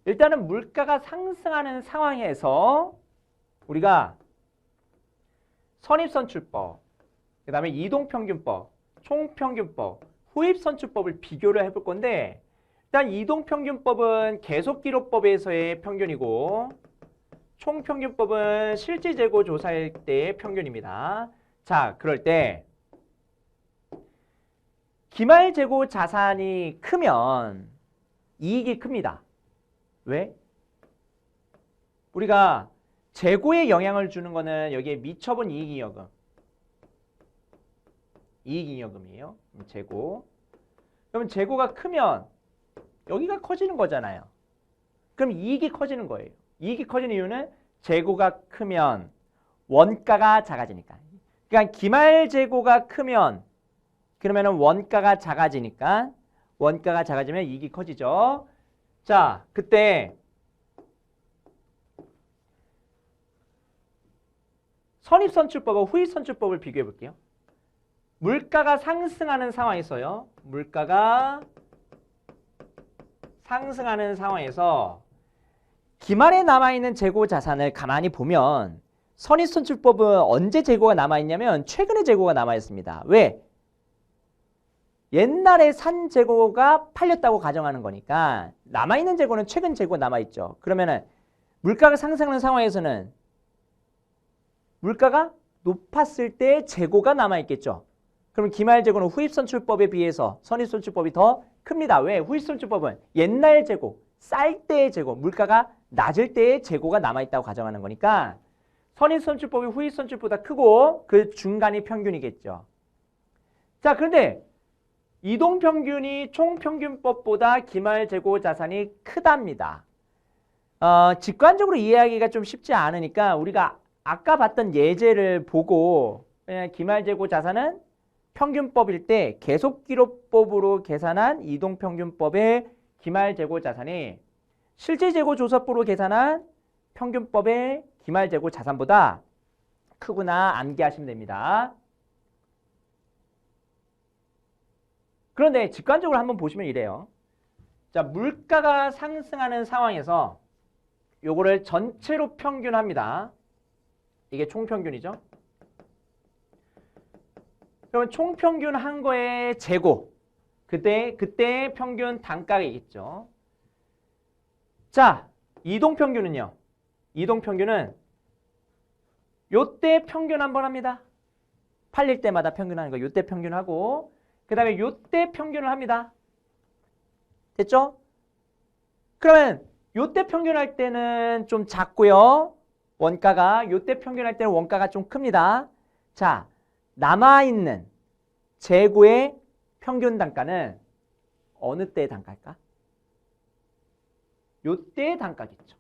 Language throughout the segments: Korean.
일단은 물가가 상승하는 상황에서 우리가 선입선출법, 그 다음에 이동평균법, 총평균법, 후입선출법을 비교를 해볼 건데 일단 이동평균법은 계속기록법에서의 평균이고 총평균법은 실질재고 조사일 때의 평균입니다. 자, 그럴 때 기말재고 자산이 크면 이익이 큽니다. 왜? 우리가 재고에 영향을 주는 거는 여기에 미처분 이익잉여금. 이익잉여금이에요. 재고. 그러면 재고가 크면 여기가 커지는 거잖아요. 그럼 이익이 커지는 거예요. 이익이 커지는 이유는 재고가 크면 원가가 작아지니까. 그러니까 기말재고가 크면 그러면 원가가 작아지니까 원가가 작아지면 이익이 커지죠. 자, 그때 선입선출법과 후입선출법을 비교해 볼게요. 물가가 상승하는 상황에서요. 물가가 상승하는 상황에서 기말에 남아있는 재고 자산을 가만히 보면 선입선출법은 언제 재고가 남아있냐면 최근에 재고가 남아있습니다. 왜? 옛날에 산 재고가 팔렸다고 가정하는 거니까 남아있는 재고는 최근 재고가 남아있죠. 그러면은 물가가 상승하는 상황에서는 물가가 높았을 때 재고가 남아있겠죠. 그럼 기말재고는 후입선출법에 비해서 선입선출법이 더 큽니다. 왜? 후입선출법은 옛날 재고, 쌀 때의 재고, 물가가 낮을 때의 재고가 남아있다고 가정하는 거니까 선입선출법이 후입선출법보다 크고 그 중간이 평균이겠죠. 자, 그런데 이동평균이 총평균법보다 기말재고 자산이 크답니다. 직관적으로 이해하기가 좀 쉽지 않으니까 우리가 아까 봤던 예제를 보고 그냥 기말재고 자산은 평균법일 때 계속기록법으로 계산한 이동평균법의 기말재고 자산이 실질재고조사법으로 계산한 평균법의 기말재고 자산보다 크구나 암기하시면 됩니다. 그런데 직관적으로 한번 보시면 이래요. 자, 물가가 상승하는 상황에서 요거를 전체로 평균합니다. 이게 총평균이죠. 그러면 총평균 한 거의 재고. 그때 평균 단가가 있죠. 자, 이동평균은요. 이동평균은 요때 평균 한번 합니다. 팔릴 때마다 평균하는 거 요때 평균하고 그 다음에 요때 평균을 합니다. 됐죠? 그러면 요때 평균할 때는 좀 작고요. 원가가 요때 평균할 때는 원가가 좀 큽니다. 자, 남아있는 재고의 평균 단가는 어느 때의 단가일까? 요때의 단가겠죠.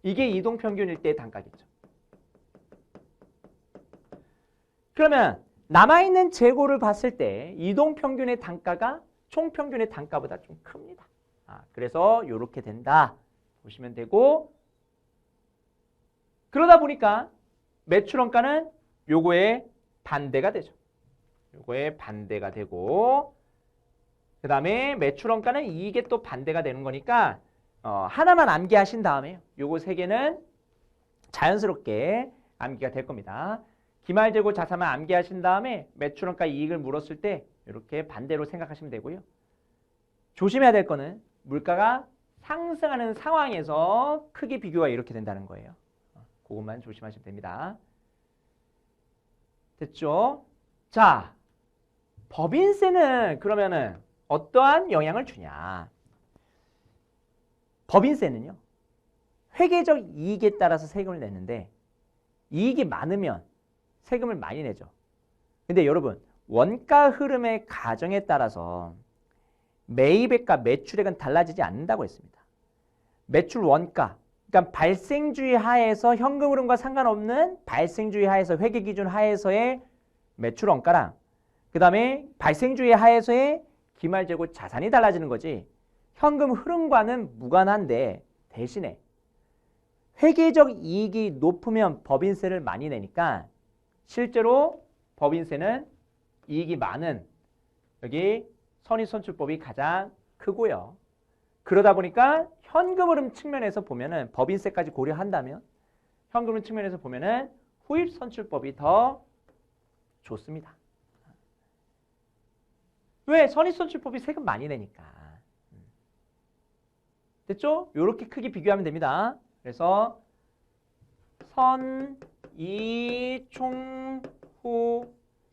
이게 이동평균일 때의 단가겠죠. 그러면 남아있는 재고를 봤을 때 이동평균의 단가가 총평균의 단가보다 좀 큽니다. 그래서 이렇게 된다 보시면 되고 그러다 보니까 매출원가는 요거의 반대가 되죠. 요거의 반대가 되고 그 다음에 매출원가는 이게 또 반대가 되는 거니까 하나만 암기하신 다음에 요거 세 개는 자연스럽게 암기가 될 겁니다. 기말재고 자산만 암기하신 다음에 매출원가 이익을 물었을 때 이렇게 반대로 생각하시면 되고요. 조심해야 될 거는 물가가 상승하는 상황에서 크게 비교가 이렇게 된다는 거예요. 그것만 조심하시면 됩니다. 됐죠? 자, 법인세는 그러면은 어떠한 영향을 주냐? 법인세는요. 회계적 이익에 따라서 세금을 내는데 이익이 많으면 세금을 많이 내죠. 근데 여러분 원가 흐름의 가정에 따라서 매입액과 매출액은 달라지지 않는다고 했습니다. 매출 원가, 그러니까 발생주의 하에서 현금 흐름과 상관없는 발생주의 하에서 회계기준 하에서의 매출 원가랑 그 다음에 발생주의 하에서의 기말재고 자산이 달라지는 거지 현금 흐름과는 무관한데 대신에 회계적 이익이 높으면 법인세를 많이 내니까 실제로 법인세는 이익이 많은 여기 선입선출법이 가장 크고요. 그러다 보니까 현금 흐름 측면에서 보면은 법인세까지 고려한다면 현금 흐름 측면에서 보면은 후입 선출법이 더 좋습니다. 왜? 선입 선출법이 세금 많이 내니까. 됐죠? 이렇게 크게 비교하면 됩니다. 그래서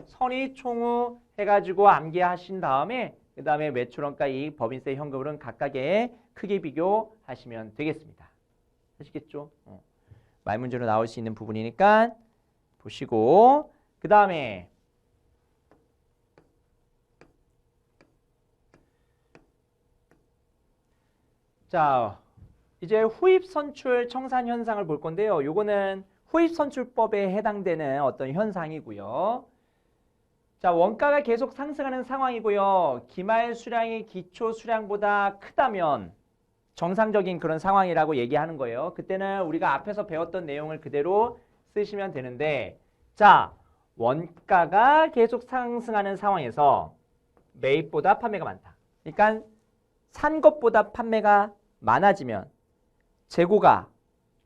선의총후 해가지고 암기하신 다음에 그 다음에 매출원가 이익 법인세 현금흐름 각각의 크게 비교하시면 되겠습니다. 아시겠죠? 말문제로 나올 수 있는 부분이니까 보시고 그 다음에 자 이제 후입 선출 청산 현상을 볼 건데요. 요거는 후입 선출법에 해당되는 어떤 현상이고요. 자, 원가가 계속 상승하는 상황이고요. 기말 수량이 기초 수량보다 크다면 정상적인 그런 상황이라고 얘기하는 거예요. 그때는 우리가 앞에서 배웠던 내용을 그대로 쓰시면 되는데 자, 원가가 계속 상승하는 상황에서 매입보다 판매가 많다. 그러니까 산 것보다 판매가 많아지면 재고가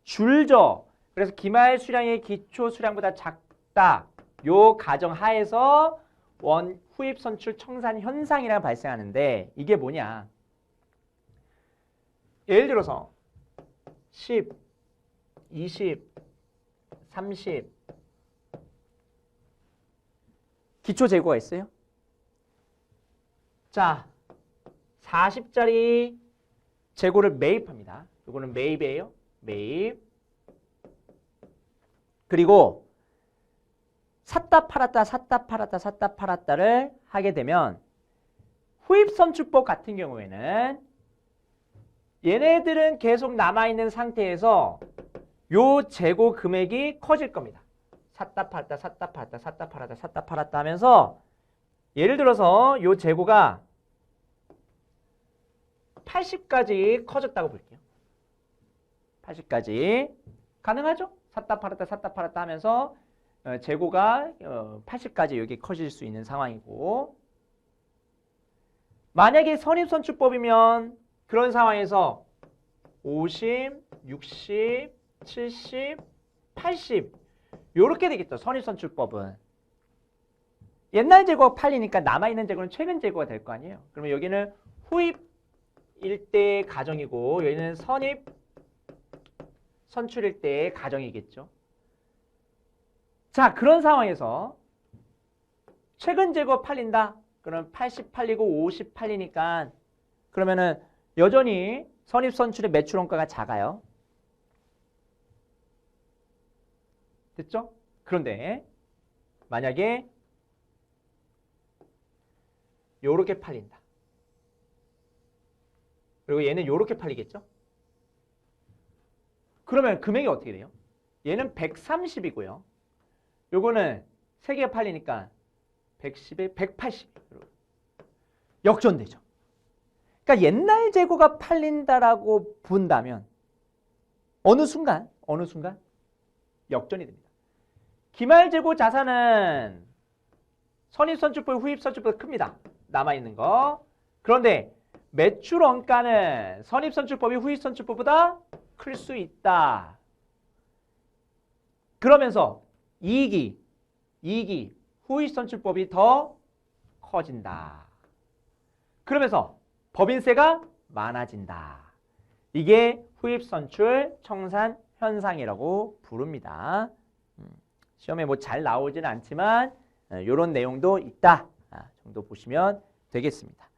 줄죠. 그래서 기말 수량이 기초 수량보다 작다. 요 가정 하에서 후입 선출 청산 현상이라고 발생하는데 이게 뭐냐? 예를 들어서 10, 20, 30 기초 재고가 있어요. 자, 40짜리 재고를 매입합니다. 이거는 매입이에요. 매입. 그리고 샀다 팔았다 샀다 팔았다 샀다 팔았다를 하게 되면 후입선출법 같은 경우에는 얘네들은 계속 남아있는 상태에서 요 재고 금액이 커질 겁니다. 샀다 팔았다 샀다 팔았다 샀다 팔았다 샀다 팔았다 하면서 예를 들어서 요 재고가 80까지 커졌다고 볼게요. 80까지 가능하죠? 샀다 팔았다 샀다 팔았다 하면서 재고가 80까지 여기 커질 수 있는 상황이고 만약에 선입선출법이면 그런 상황에서 50, 60, 70, 80 요렇게 되겠죠. 선입선출법은. 옛날 재고가 팔리니까 남아있는 재고는 최근 재고가 될 거 아니에요. 그러면 여기는 후입일 때의 가정이고 여기는 선입 선출일 때의 가정이겠죠. 자, 그런 상황에서 최근 재고 팔린다. 그럼 80 팔리고 50 팔리니까 그러면은 여전히 선입 선출의 매출 원가가 작아요. 됐죠? 그런데 만약에 요렇게 팔린다. 그리고 얘는 요렇게 팔리겠죠? 그러면 금액이 어떻게 돼요? 얘는 130이고요. 요거는 3개가 팔리니까 110에 180. 역전되죠. 그러니까 옛날 재고가 팔린다라고 본다면 어느 순간 역전이 됩니다. 기말 재고 자산은 선입선출법, 후입선출법보다 큽니다. 남아있는 거. 그런데 매출 원가는 선입선출법이 후입선출법보다 클 수 있다. 그러면서 이익이 후입선출법이 더 커진다. 그러면서 법인세가 많아진다. 이게 후입선출 청산 현상이라고 부릅니다. 시험에 뭐 잘 나오지는 않지만 이런 내용도 있다 정도 보시면 되겠습니다.